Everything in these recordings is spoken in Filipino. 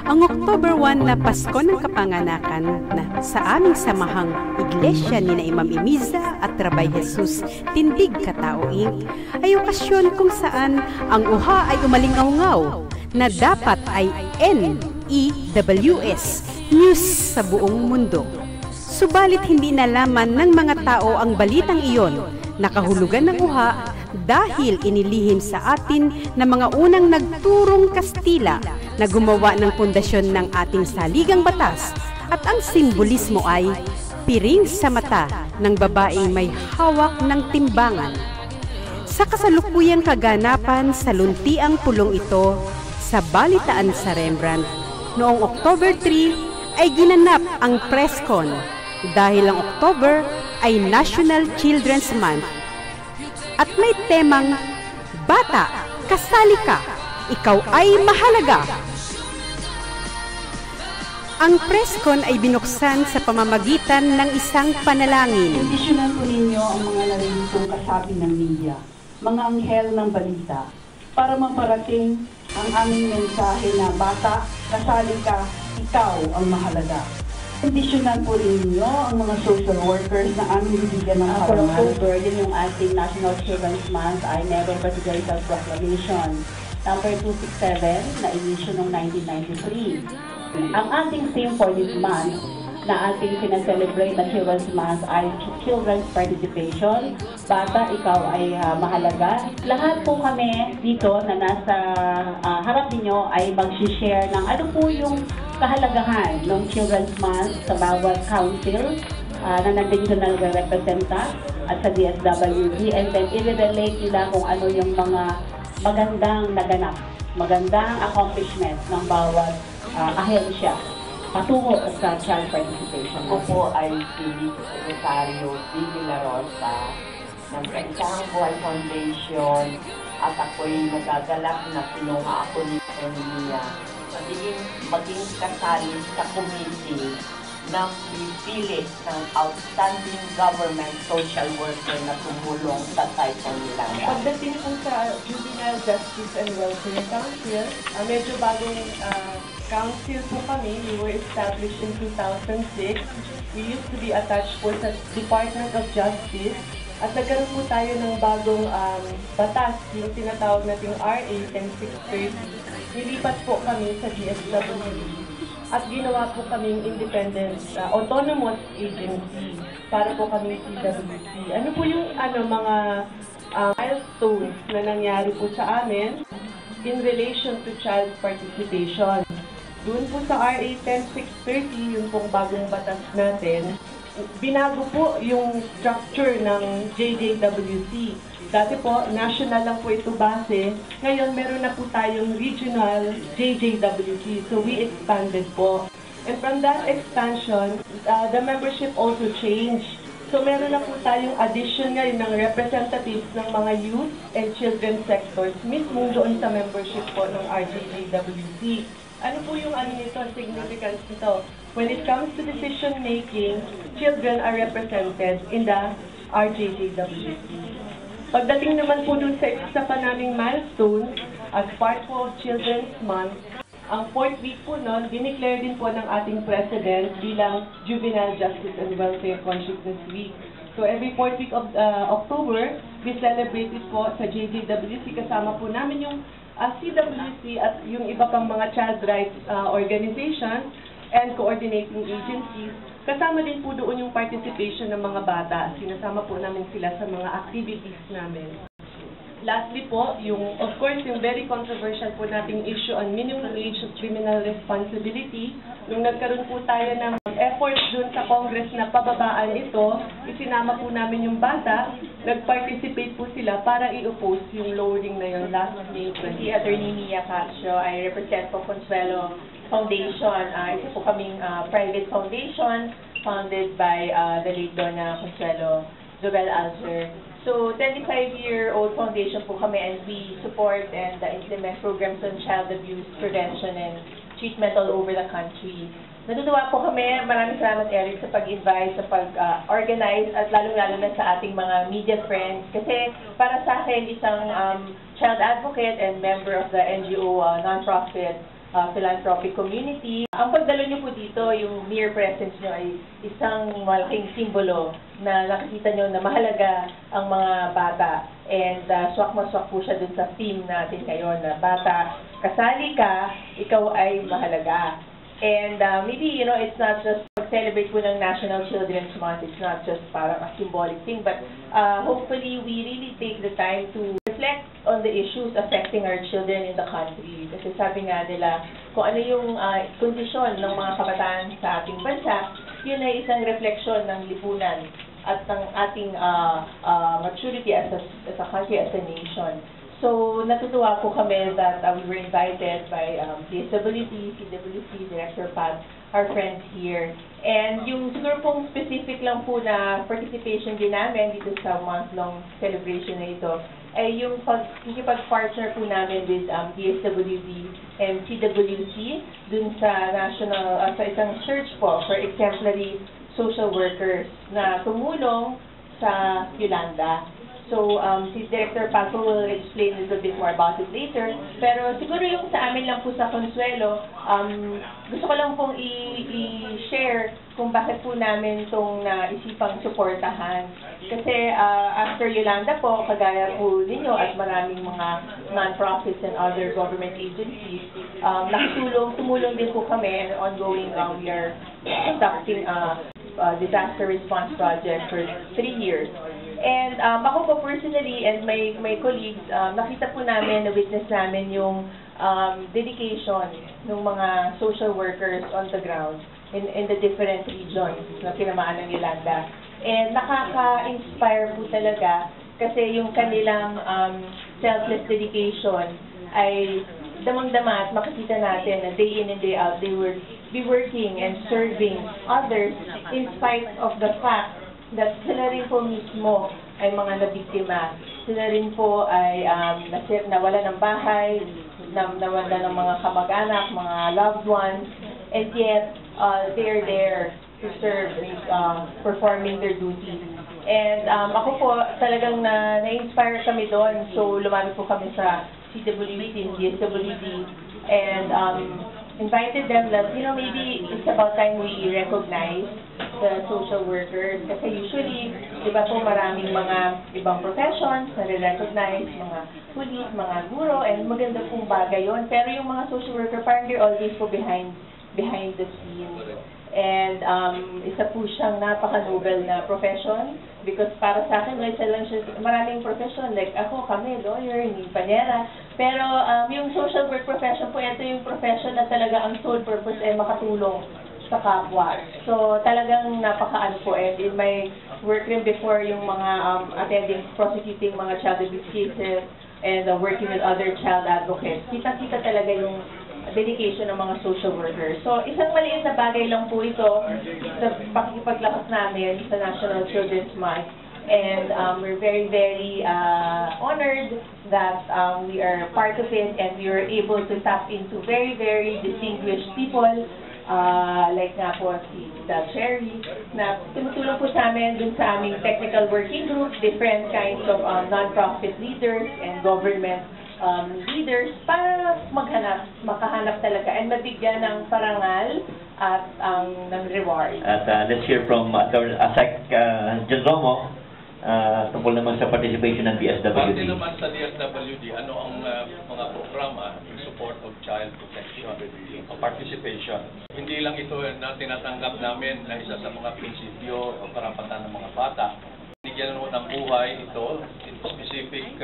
Ang October 1 na Pasko ng Kapanganakan na sa aming samahang iglesia ni na Imam Imiza at Rabay Jesus Tindig Katao Inc. ay okasyon kung saan ang uha ay umalingaw-ngaw na dapat ay NEWS, news sa buong mundo. Subalit hindi nalaman ng mga tao ang balitang iyon, nakahulugan ng uha dahil inilihim sa atin ng mga unang nagturong Kastila na gumawa ng pundasyon ng ating saligang batas, at ang simbolismo ay piring sa mata ng babaeng may hawak ng timbangan. Sa kasalukuyang kaganapan sa luntiang pulong ito sa Balitaan sa Rembrandt, noong October 3 ay ginanap ang Presscon dahil ang October ay National Children's Month at may temang Bata, kasali ka! Ikaw ay mahalaga. Ang Presscon ay binuksan sa pamamagitan ng isang panalangin. Kondisyonan po ninyo ang mga nariritong kasabi ng media, mga anghel ng balita, para maparating ang aming mensahe na bata, kasali ka, ikaw ang mahalaga. Kondisyonan po ninyo ang mga social workers na aming bibigyan ng karangal. For October, yun yung ating National Children's Month, ay meron presidential proclamation number 267 na inisyo noong 1993. Ang ating theme for this month na ating sinaselebrate na Children's Month ay Children's Participation. Bata, ikaw ay mahalaga. Lahat po kami dito na nasa harap ninyo ay mag-share ng ano po yung kahalagahan ng Children's Month sa bawat council na nandito na nagre-representa at sa DSWD, and then i-relate nila kung ano yung mga magandang naganap, magandang accomplishment ng bawat ahensya patungo sa child participation. Ako po ay si Secretario D. De La Rosa ng Kaisahang Buhay Foundation, at ako'y nagagalak na pinunga ako ni Emilia maging kasali sa committee ng pipili ng outstanding government social worker na tumulong sa title nila. Pagdating po sa Juvenile Justice and Welfare Council, medyo bagong council po kami. We were established in 2006. We used to be attached po sa Department of Justice. At nagkaroon po tayo ng bagong batas, yung tinatawag nating RA 10630. Nilipat po kami sa DSWD. At ginawa po kaming independent, autonomous agency para po kaming CWC. Ano po yung mga milestones na nangyari po sa amin in relation to child participation? Doon po sa RA 10630, yung pong bagong batas natin, binago po yung structure ng JJWC. Dati po, national lang po ito base. Ngayon, meron na po tayong regional JJWC. So, we expanded po. And from that expansion, the membership also changed. So, meron na po tayong addition ngayon ng representatives ng mga youth and children sectors mismo doon sa membership po ng RJJWC. Ano po yung nito, significance nito? When it comes to decision making, children are represented in the RJJWC. Pagdating naman po dun sa isa pa naming milestone, as part po of Children's Month, ang 4th week po nun, dineclare din po ng ating President bilang Juvenile Justice and Welfare Consciousness Week. So every 4th week of October, we celebrate it po sa JJWC. Kasama po namin yung CWC at yung iba pang mga child rights organizations and coordinating agencies. Kasama din po doon yung participation ng mga bata. Sinasama po namin sila sa mga activities namin. Lastly po, of course, yung very controversial po nating issue on minimum age of criminal responsibility. Nung nagkaroon po tayo ng efforts doon sa Congress na pababaan ito, isinama po namin yung bata, nag-participate po sila para i-oppose yung lowering na yun last May. Si Attorney Mia Castro, I represent po Consuelo Foundation. Isa po kaming private foundation founded by the late Donna Consuelo Zobel Alzer. So, 25-year-old foundation po kami, and we support and implement programs on child abuse prevention and treatment all over the country. natutuwa po kami. Maraming salamat, Eric, sa pag-invite, sa pag-organize, at lalong-lalo na sa ating mga media friends. Kasi para sa akin, isang child advocate and member of the NGO non-profit philanthropic community, ang pagdalo niyo po dito, yung mere presence niyo ay isang malaking simbolo na nakikita niyo na mahalaga ang mga bata. And swak na swak po siya dun sa theme natin ngayon na bata, kasali ka, ikaw ay mahalaga. And maybe, you know, it's not just celebrate po ng National Children's Month, it's not just parang a symbolic thing, but hopefully we really take the time to reflect on the issues affecting our children in the country. Kasi sabi nga nila, kung ano yung kondisyon ng mga kabataan sa ating bansa, yun ay isang refleksyon ng lipunan at ng ating maturity as a country, as a nation. So, natutuwa po kami that we were invited by DSWD, CWC, Director Pat, our friends here. And yung siguro pong specific lang po na participation din namin dito sa month-long celebration na ito ay yung pag-partner po namin with DSWD and CWC dun sa national, sa isang search po for exemplary social workers na tumulong sa Yolanda. So, si Director Paco will explain a little bit more about it later. Pero siguro yung sa amin lang po sa Consuelo, gusto ko lang pong i-share kung bakit po namin itong naisipang suportahan. Kasi after Yolanda po, kagaya po ninyo at maraming mga non-profits and other government agencies, tumulong din po kami and ongoing we are conducting disaster response project for 3 years. And ako po personally and my colleagues, nakita po namin, na-witness namin yung dedication ng mga social workers on the ground in the different regions na tinamaan ng Yolanda. And nakaka-inspire po talaga kasi yung kanilang selfless dedication ay damang-dama at makikita natin na day in and day out they will be working and serving others in spite of the fact that sila rin po mismo ay mga nabiktima. Sila rin po ay nawala ng bahay, nawala ng mga kamag-anak, mga loved ones, and yet they're there to serve and performing their duties. And ako po talagang na-inspire kami doon. So lumapit po kami sa CWD, DSWD, and invited them that, you know, maybe it's about time we recognize the social workers. Kasi usually, di ba po maraming mga ibang professions na re-recognize, mga police, mga guro, and maganda pong bagay yun. Pero yung mga social worker, parang they're always po behind the scenes. And isa po siyang napaka-noble na profession because para sa akin, isa lang siya, maraming profession, like ako, kami, lawyer, hindi panyera. Pero yung social work profession po, ito yung profession na talaga ang sole purpose ay makatulong sa kapwa. So talagang napaka-ano po. And in my work rin before, yung mga attending, prosecuting mga child abuse cases and working with other child advocates, kita-kita talaga yung dedication ng mga social workers. So, isang maliit na bagay lang po ito sa pakikipaglakas namin sa National Children's Month. And we're very, very honored that we are part of it and we were able to tap into very, very distinguished people like nga po si Cherry na tumutulong po sa amin dun sa aming technical working group, different kinds of non-profit leaders and government leaders para makahanap talaga and mabigyan ng parangal at ng reward. At let's hear from Asek Jodromo tungkol naman sa participation ng DSWD. Parte naman sa DSWD, ano ang mga programa in support of child protection, participation. Hindi lang ito na tinatanggap namin na isa sa mga prinsipyo o karapatan ng mga bata. Binigyan mo ng buhay ito in specific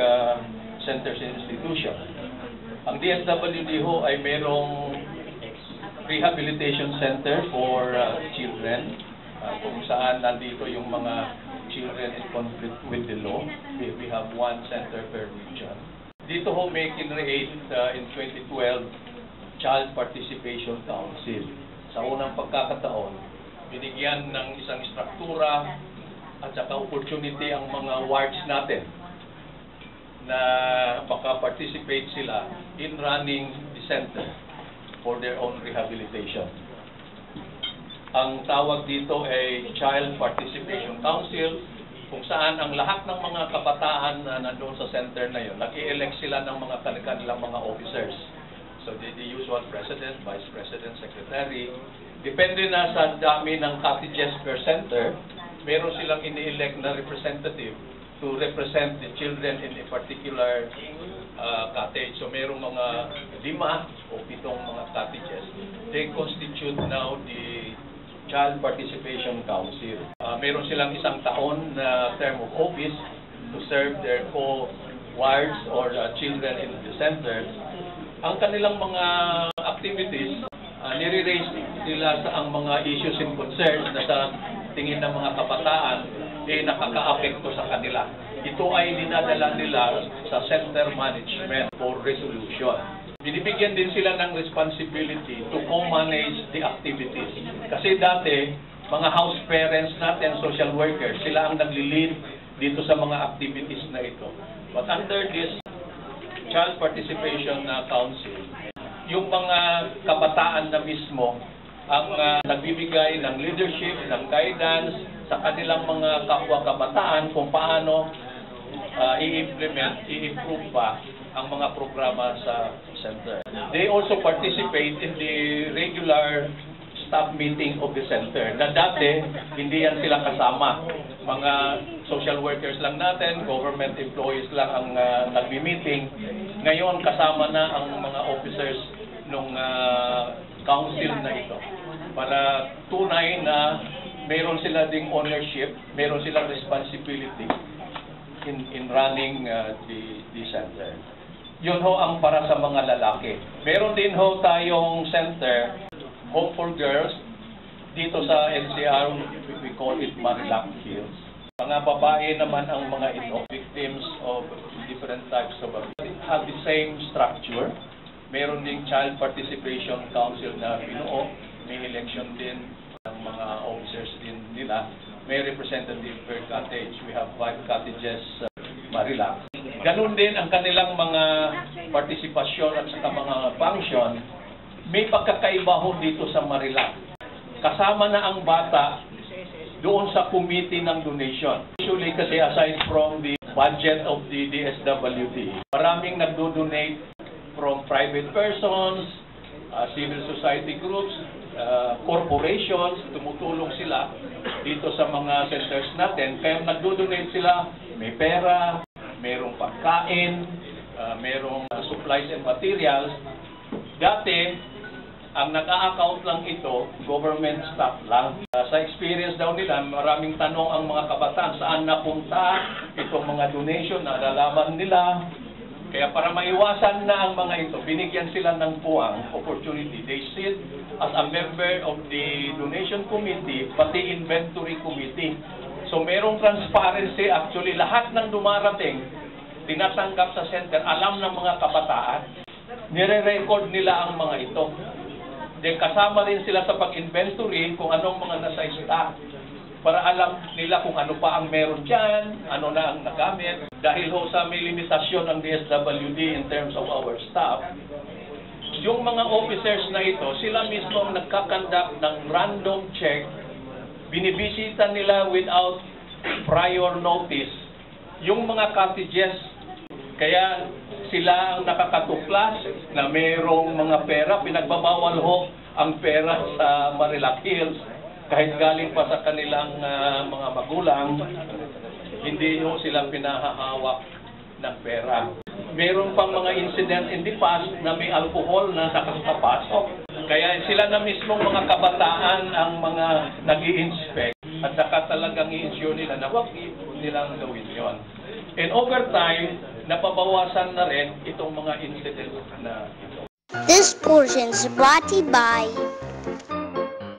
centers and institution. Ang DSWD ho ay mayroong rehabilitation center for children kung saan nandito yung mga children in conflict with the law. We have one center per region. Dito ho may kinreate in 2012 Child Participation Council. Sa unang pagkakataon, binigyan ng isang struktura at saka opportunity ang mga wards natin na maka-participate sila in running the center for their own rehabilitation. Ang tawag dito ay Child Participation Council, kung saan ang lahat ng mga kabataan na nandoon sa center na yun, nag-i-elect sila ng mga kanilang mga officers. So the usual president, vice president, secretary. Depende na sa dami ng cottages per center, meron silang ini-elect na representative to represent the children in a particular cottage. So merong mga 5 o 7 mga cottages. They constitute now the Child Participation Council. Meron silang 1 taon na term of office to serve their co-wards or children in the center. Ang kanilang mga activities, nire-raise nila sa ang mga issues and concerns na sa tingin ng mga kabataan nakaka-apekto sa kanila. Ito ay dinadala nila sa center management for resolution. Binibigyan din sila ng responsibility to co-manage the activities. Kasi dati, mga house parents natin, social workers, sila ang nagli-lead dito sa mga activities na ito. But under this Child Participation Council, yung mga kabataan na mismo ang nagbibigay ng leadership, ng guidance sa kanilang mga kapwa kabataan kung paano i-implement, i-improve pa ang mga programa sa center. They also participate in the regular staff meeting of the center. Na dati, hindi yan sila kasama. Mga social workers lang natin, government employees lang ang nagmi-meeting. Ngayon, kasama na ang mga officers ng council na ito. Para tunay na mayroon sila ding ownership, mayroon silang responsibility in running the center. Yun ho ang para sa mga lalaki. Meron din ho tayong center, Home for Girls, dito sa NCR, we call it Marilac Hills. Mga babae naman ang mga ito, victims of different types of abuse. Have the same structure. Meron ding Child Participation Council na binuo, may election din ng mga officers din nila. May representative per cottage. We have 5 cottages Marilac. Ganun din ang kanilang mga partisipasyon at saka mga function. May pagkakaiba ho dito sa Marilac. Kasama na ang bata doon sa committee ng donation. Usually kasi aside from the budget of the DSWD, maraming nagdo-donate from private persons, civil society groups, corporations, tumutulong sila dito sa mga centers natin. Kaya nagdo-donate sila, may pera, mayroong pagkain, mayroong supplies and materials. Dati, ang nag-a-account lang ito, government staff lang. Sa experience daw nila, maraming tanong ang mga kabataan, saan napunta itong mga donation na nalalaman nila. Kaya para maiwasan na ang mga ito, binigyan sila ng puwang opportunity. They sit as a member of the donation committee, pati inventory committee. So merong transparency, actually lahat ng dumarating, tinatanggap sa center, alam ng mga kabataan, nire-record nila ang mga ito. Then kasama rin sila sa pag-inventory kung anong mga nasa stock para alam nila kung ano pa ang meron dyan, ano na ang nagamit. Dahil ho sa may limitasyon ng DSWD in terms of our staff, yung mga officers na ito, sila mismo ang nagkakandak ng random check, binibisita nila without prior notice yung mga cottages. Kaya sila ang nakakatuklas na mayroong mga pera. Pinagbabawal ho ang pera sa Marilac Hills. Kahit galing pa sa kanilang mga magulang, hindi ho sila pinahahawak ng pera. Mayroon pang mga incident in the past na may alcohol na nakakapasok. Kaya sila na mismong mga kabataan ang mga nag-i-inspect at saka talagang i-ensure nila na huwag nilang gawin yon. And over time, napabawasan na rin itong mga incidents na ito. This portion is brought to you by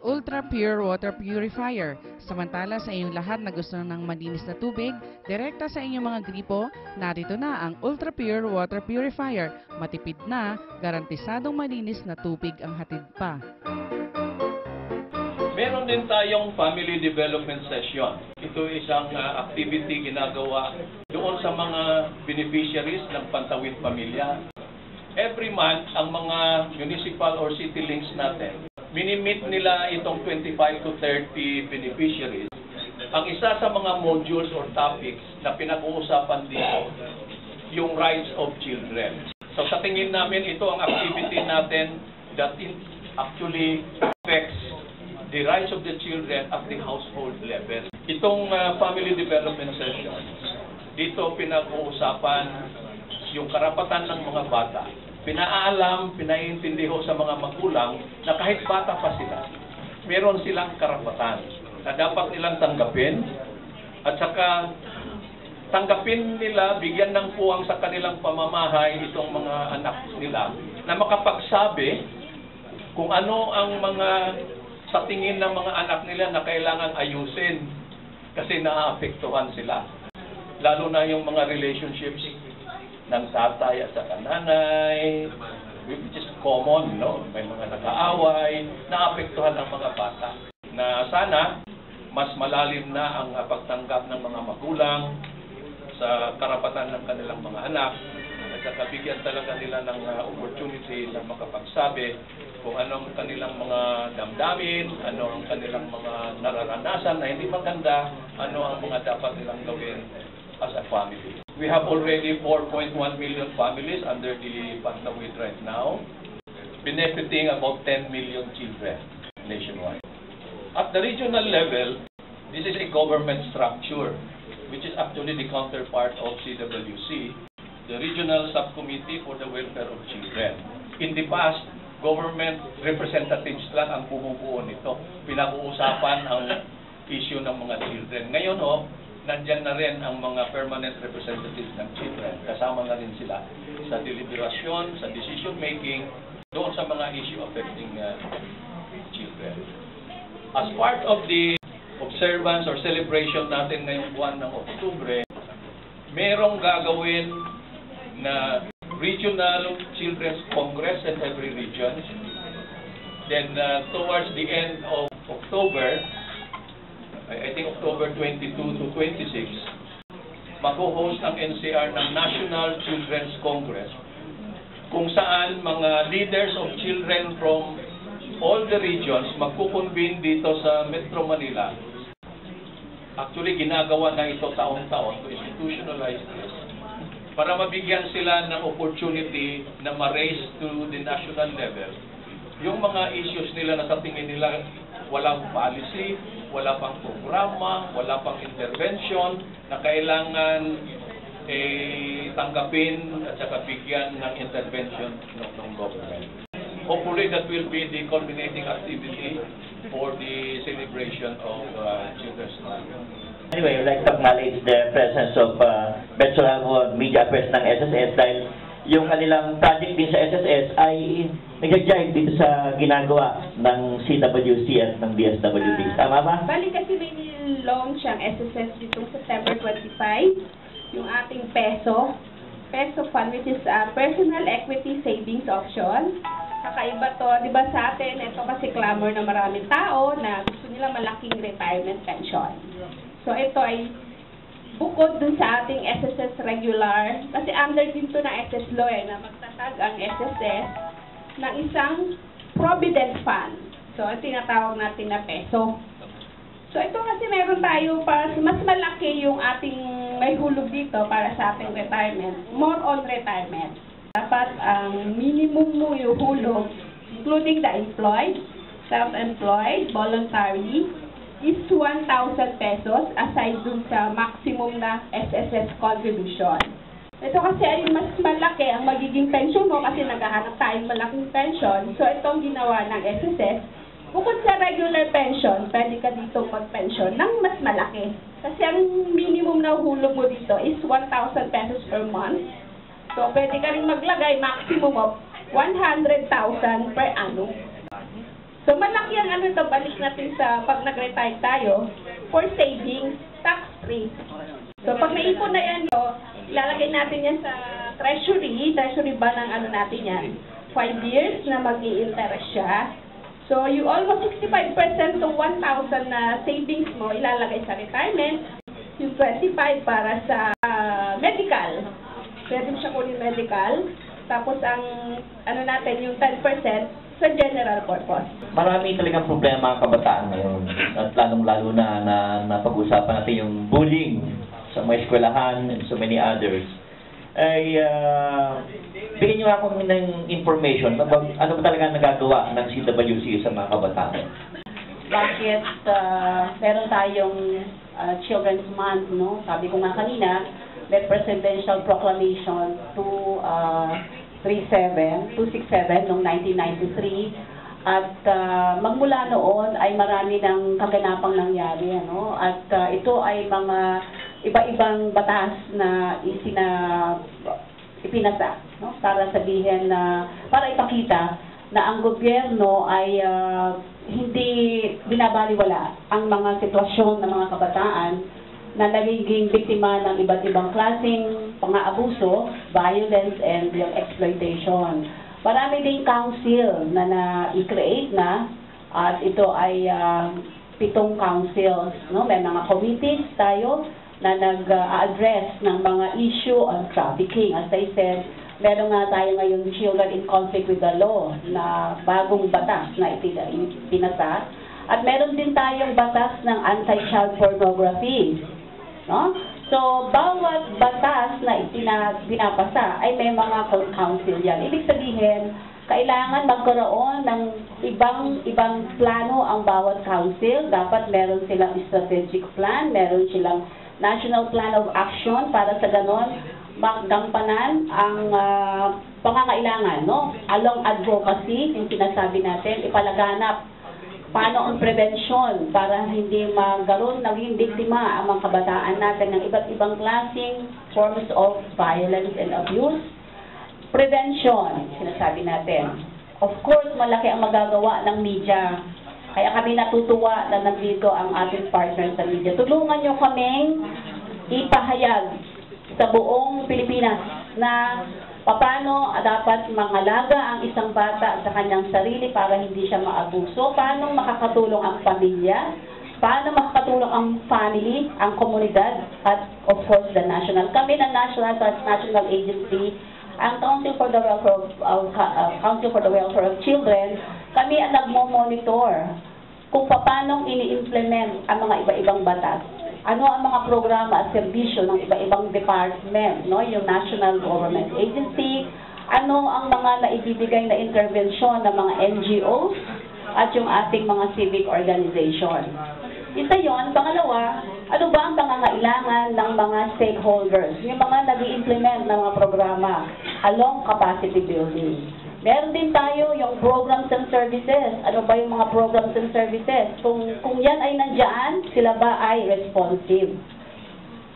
Ultra Pure Water Purifier. Samantala sa inyong lahat na gusto ng malinis na tubig, direkta sa inyong mga gripo, narito na ang Ultra Pure Water Purifier. Matipid na, garantisadong malinis na tubig ang hatid pa. Meron din tayong family development session. Ito isang activity ginagawa doon sa mga beneficiaries ng Pantawid Pamilya. Every month, ang mga municipal or city links natin, minimit nila itong 25 to 30 beneficiaries. Ang isa sa mga modules or topics na pinag-uusapan dito, yung rights of children. So sa tingin namin, ito ang activity natin that actually affects the rights of the children at the household level. Itong family development session, dito pinag-uusapan yung karapatan ng mga bata. Pinaalam, pinaiintindiho sa mga magulang na kahit bata pa sila, meron silang karapatan na dapat nilang tanggapin at saka tanggapin nila, bigyan ng puwang sa kanilang pamamahay itong mga anak nila na makapagsabi kung ano ang mga sa tingin ng mga anak nila na kailangan ayusin kasi naaapektuhan sila. Lalo na yung mga relationships ng tatay at saka nanay, which is common, no? May mga nag-aaway, naapektuhan ng mga bata. Na sana, mas malalim na ang pagtanggap ng mga magulang sa karapatan ng kanilang mga anak at saka bigyan talaga nila ng opportunity na makapagsabi kung ano ang kanilang mga damdamin, ano ang kanilang mga nararanasan na hindi maganda, ano ang mga dapat nilang gawin as a family. We have already 4.1 million families under the Pantawid right now, benefiting about 10 million children nationwide. At the regional level, this is a government structure, which is actually the counterpart of CWC, the Regional Subcommittee for the Welfare of Children. In the past, government representatives lang ang bumubuo nito. Pinag-uusapan ang issue ng mga children. Ngayon, nandyan na rin ang mga permanent representatives ng children. Kasama na rin sila sa deliberasyon, sa decision-making, doon sa mga issue affecting children. As part of the observance or celebration natin ngayong buwan ng Oktubre, merong gagawin na Regional Children's Congress in every region. Then towards the end of October, I think October 22 to 26, mag-host ang NCR ng National Children's Congress kung saan mga leaders of children from all the regions magkukonvene dito sa Metro Manila. Actually, ginagawa na ito taon-taon to institutionalize this para mabigyan sila ng opportunity na ma-raise to the national level yung mga issues nila na sa tingin nila walang policy, wala pang programa, wala pang intervention na kailangan tanggapin at saka bigyan ng intervention ng government. Hopefully, that will be the culminating activity for the celebration of Children's Month. Anyway, I'd like to acknowledge the presence of Betso Alvo, Media Affairs ng SSS dahil yung kanilang project din sa SSS ay nag-jive dito sa ginagawa ng CWC at ng DSWD. Tama ba? Bali kasi may nilaunch ang SSS ditong September 25, yung ating peso fund, which is Personal Equity Savings Option. Kakaiba to, di ba sa atin, ito kasi clamor na maraming tao na gusto nila malaking retirement pension. So ito ay bukod dun sa ating SSS regular, kasi under din to na SS law na magtatag ang SSS ng isang provident fund. So ang tinatawag natin na peso. So ito kasi meron tayo para mas malaki yung ating may hulog dito para sa ating retirement, more on retirement. Dapat ang minimum mo yung hulog, including the employed, self-employed, voluntary, is 1,000 pesos aside dun sa maximum na SSS contribution. Ito kasi ay mas malaki ang magiging pension mo kasi naghahanap tayong malaking pension. So itong ginawa ng SSS, bukod sa regular pension, pwede ka dito mag-pension ng mas malaki. Kasi ang minimum na hulog mo dito is 1,000 pesos per month. So, pwede ka rin maglagay maximum of 100,000 per annum. So, malaki ang ano ito, balik natin sa pag nag-retire tayo, for savings, tax-free. So, pag naipon na yan, ilalagay natin yan sa treasury ba ng ano natin yan? 5 years na mag-i-interest siya. So, you almost 65% to 1,000 na savings mo ilalagay sa retirement, yung 25 para sa medical. Pwede mo siya kunin medical. Tapos ang ano natin, yung 10% sa general purpose. Marami talagang problema ang kabataan ngayon. At lalong-lalo na pag-usapan natin yung bullying sa mga eskwelahan and so many others. Ay, bigyan niyo ako ng information about ano ba talaga nagagawa ng CWC sa mga kabataan. Bakit meron tayong Children's Month, no? Sabi ko nga kanina, may Presidential Proclamation 267 noong 1993. At magmula noon ay marami ng kaganapang nangyari, ano? At ito ay mga iba-ibang batas na ipinasa, no? Para sabihin na, para ipakita na ang gobyerno ay hindi binabaliwala ang mga sitwasyon ng mga kabataan na nagiging biktima ng iba't ibang klaseng pang-aabuso, violence, and yung exploitation. Marami ding council na na-create na, at ito ay 7 councils, no? May mga committees tayo na nag-address ng mga issue on trafficking. As I said, meron nga tayo ngayon Children in Conflict with the Law na bagong batas na ipinasa. At meron din tayong batas ng anti-child pornography. No? So, bawat batas na pinapasa ay may mga council yan. Ibig sabihin, kailangan magkaroon ng ibang plano ang bawat council. Dapat meron silang strategic plan, meron silang National Plan of Action para sa ganon magampanan ang pangangailangan, no? Along advocacy, yung sinasabi natin, ipalaganap paano ang prevention para hindi naging biktima ang mga kabataan natin ng iba't ibang klaseng forms of violence and abuse. Prevention, sinasabi natin. Of course, malaki ang magagawa ng media. Kaya kami natutuwa na nandito ang ating partner sa media. Tulungan nyo kaming ipahayag sa buong Pilipinas na paano dapat mangalaga ang isang bata sa kanyang sarili para hindi siya maabuso, paano makakatulong ang pamilya, paano makakatulong ang family, ang komunidad, at of course the national. Kami ng National Agency, ang Council for the Welfare of Children, kami ang nagmo-monitor kung paano ini-implement ang mga iba-ibang batas. Ano ang mga programa at serbisyo ng iba-ibang department, no? Yung National Government Agency, ano ang mga naibibigay na intervensyon ng mga NGOs at yung ating mga civic organization. Isa yon. Pangalawa, ano ba ang pangangailangan ng mga stakeholders, yung mga nag-i-implement ng mga programa along capacity building. Meron din tayo yung programs and services. Ano ba yung mga programs and services? Kung yan ay nandyan, sila ba ay responsive?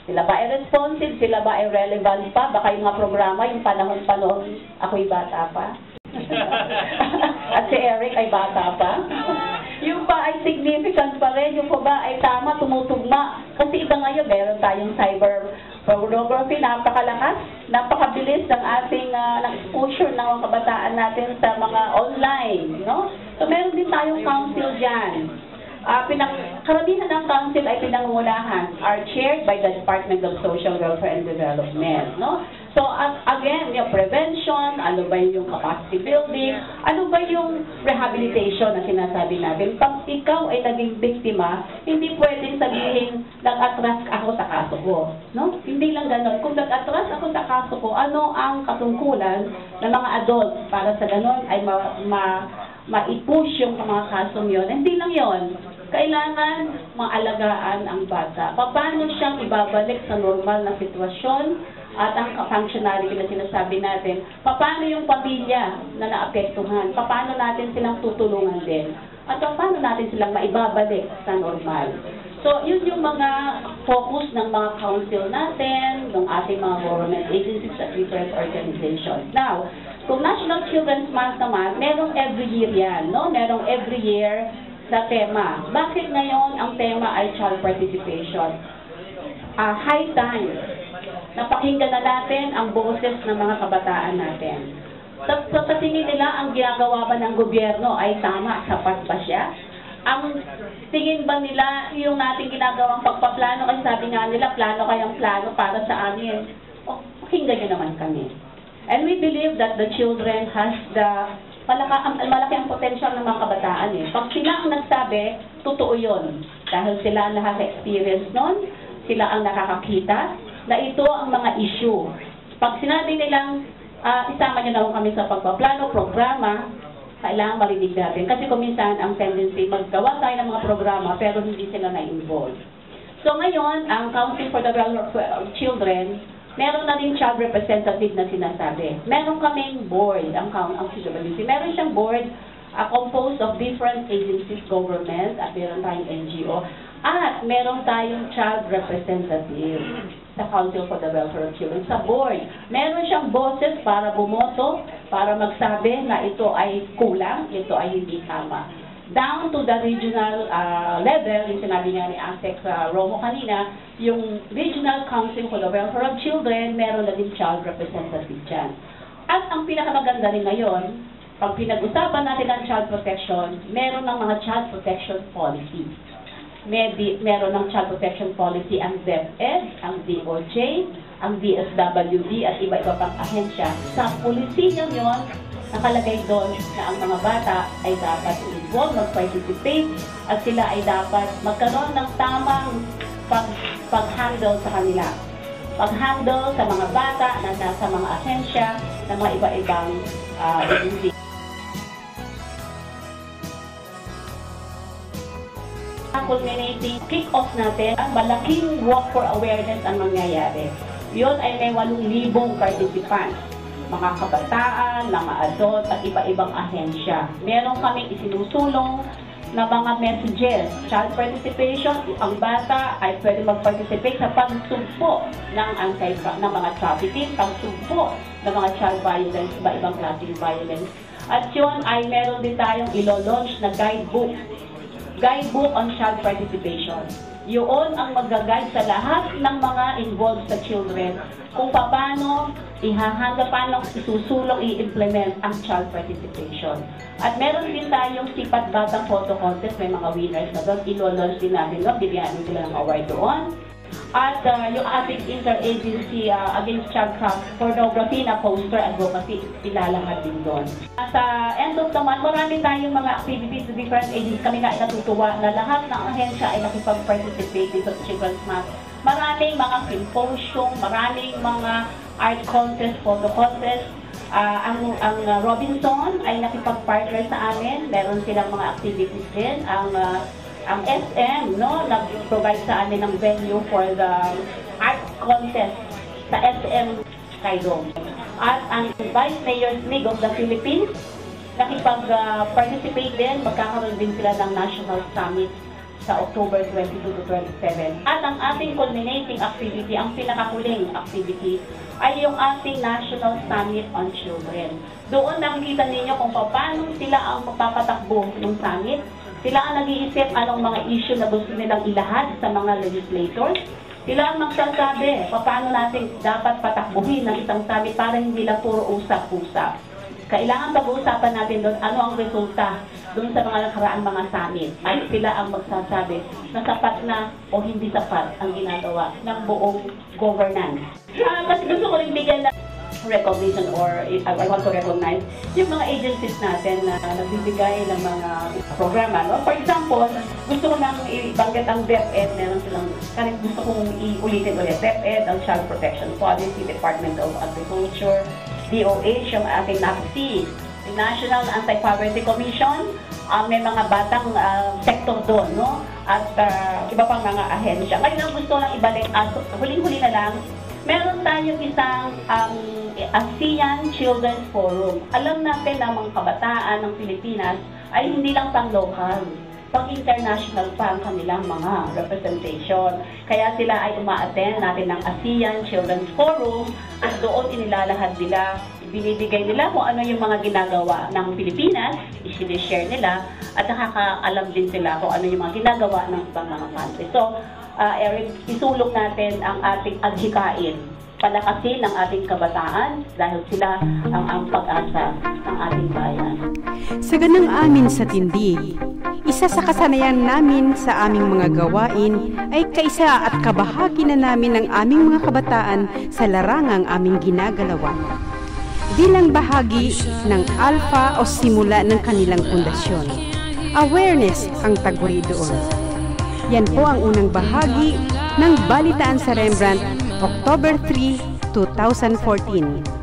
Sila ba ay responsive? Sila ba ay relevant pa? Baka yung mga programa, yung panahon-panahon, ako'y bata pa. At si Eric ay bata pa. Yung ba ay significant pa rin? Yung pa ba ay tama, tumutugma? Kasi iba ngayon, meron tayong cyber pornography, napakalakas, napakabilis ng ating exposure ng mga kabataan natin sa mga online, no? So, meron din tayong council dyan. Karamihan ng council ay pinangungunahan, are chaired by the Department of Social Welfare and Development, no? So, again, yung prevention, ano ba yung capacity building, ano ba yung rehabilitation na sinasabi natin. Pag ikaw ay naging biktima, hindi pwedeng sabihin, nag-atras ako sa kaso ko. No? Hindi lang ganon. Kung nag-atras ako sa kaso ko, ano ang katungkulan ng mga adult para sa ganon ay ma-push yung mga kasong yun. Hindi lang yon. Kailangan maalagaan ang bata. Paano siyang ibabalik sa normal na sitwasyon at ang functionality na sinasabi natin, paano yung pamilya na naapektuhan, paano natin silang tutulungan din, at paano natin silang maibabalik sa normal. So, yun yung mga focus ng mga council natin, ng ating mga government agencies at different organizations. Now, kung National Children's Month naman, merong every year yan, no? Merong every year na tema. Bakit ngayon ang tema ay child participation? High time. Napakinggan na natin ang boses ng mga kabataan natin. Sa tingin nila, ang ginagawa ba ng gobyerno ay tama, sapat ba siya? Ang tingin ba nila yung nating ginagawang pagpaplano, kasi sabi nga nila, plano kayang plano para sa amin. Pakinggan nyo naman kami. And we believe that the children has the malaki ang potensyal ng mga kabataan eh. Pag sila ang nagsabi, totoo yun. Dahil sila ang nakaka-experience nun, sila ang nakakakita, na ito ang mga issue. Pag sinabi nilang, isama niyo na kami sa pagpaplano, programa, kailangan marinig natin. Kasi kung minsan, ang tendency, maggawa tayo ng mga programa, pero hindi sila na-involve. So ngayon, ang Council for the Welfare of Children, meron na rin child representative na sinasabi. Meron kaming board, ang CWC. Meron siyang board composed of different agencies, government, at meron tayong NGO. At meron tayong child representative sa Council for the Welfare of Children. Sa board, meron siyang boses para bumoto, para magsabi na ito ay kulang, ito ay hindi tama. Down to the regional level, yung sinabi nga ni Asek Romo kanina, yung Regional Council for the Welfare of Children, meron na din child representative dyan. At ang pinakamaganda rin ngayon, pag pinag-usapan natin ang child protection, meron ng mga child protection policy. Meron ng child protection policy ang DepEd, ang DOJ, ang DSWD at iba-iba pang ahensya. Sa policy yon, nakalagay doon na ang mga bata ay dapat involve, mag-participate, at sila ay dapat magkaroon ng tamang pag-handle sa kanila. Pag-handle sa mga bata na nasa mga ahensya ng mga iba-ibang agency. Culminating kick-off natin, ang malaking walk for awareness ang mangyayari. Yun ay may 8,000 participants. Mga kabataan, mga adult, at iba-ibang ahensya. Meron kaming isinusulong na mga messages. Child participation, ang bata ay pwede mag-participate sa pagsugpo ng mga trafficking, pagsugpo ng mga child violence, iba-ibang klaseng violence. At yun ay meron din tayong ilo-launch na guidebook on child participation. Yun ang mag-guide sa lahat ng mga involved sa children kung paano paano isusulong i-implement ang child participation. At meron din tayong Sipat Batang Photo Contest, may mga winners na doon, ilo-launch din natin doon, bigyan sila ng award doon. At yung ating interagency against child pornography na poster advocacy, ilalahad din doon. Sa end of the month, marami tayong mga activities sa different agencies. Kami nga natutuwa na lahat ng ahensya ay nakipag-participate dito sa Children's Month. Maraming mga symposium, maraming mga art contest, photo contest. Ang Robinson ay nakipag-partner sa amin. Meron silang mga activities din. Ang SM, no, nag-provide sa amin ng venue for the art contest sa SM Kaidong. At ang Vice Mayor's League of the Philippines, nakipag-participate din. Magkakaroon din sila ng National Summit sa October 22 to 27. At ang ating culminating activity, ang pinakahuling activity, ay yung ating National Summit on Children. Doon nakikita ninyo kung paano sila ang magpapatakbo ng summit. Sila ang nag-iisip anong mga issue na gusto nilang ilahad sa mga legislators. Sila ang magsasabi paano natin dapat patakbuhin ng isang summit para hindi lang puro usap-usap. Kailangan pag-uusapan natin doon ano ang resulta doon sa mga nakaraang mga summit. At sila ang magsasabi na sapat na o hindi sapat ang ginagawa ng buong governance. Kasi gusto ko rin bigyan ng recognition or I want to recognize yung mga agencies natin na nagbibigay ng mga programa. No? For example, gusto ko nang ibanggit ang DepEd. Meron silang, gusto kong iulitin ulit. DepEd, ang Child Protection Policy, Department of Agriculture, DOH, yung ating NAPSI, National Anti-Poverty Commission, may mga batang sektor doon, no? At iba pang mga ahensya. Ngayon ang gusto lang ibalik, huling-huli na lang, meron tayong isang ASEAN Children's Forum. Alam natin na mga kabataan ng Pilipinas ay hindi lang pang-local, pang-international pa ang kanilang mga representation. Kaya sila ay uma-attend natin ng ASEAN Children's Forum at doon inilalahad nila, binibigay nila kung ano yung mga ginagawa ng Pilipinas, i-share nila, at nakakaalam din sila kung ano yung mga ginagawa ng ibang mga country. So, Eric, isulong natin ang ating adhikain, palakasin ng ating kabataan dahil sila ang pag-asa ng ating bayan. Sa ganang amin sa tindig, isa sa kasanayan namin sa aming mga gawain ay kaisa at kabahagi na namin ng aming mga kabataan sa larangang aming ginagalawan. bilang bahagi ng alpha o simula ng kanilang pundasyon. Awareness ang taguri doon. Yan po ang unang bahagi ng Balitaan sa Rembrandt, October 3, 2014.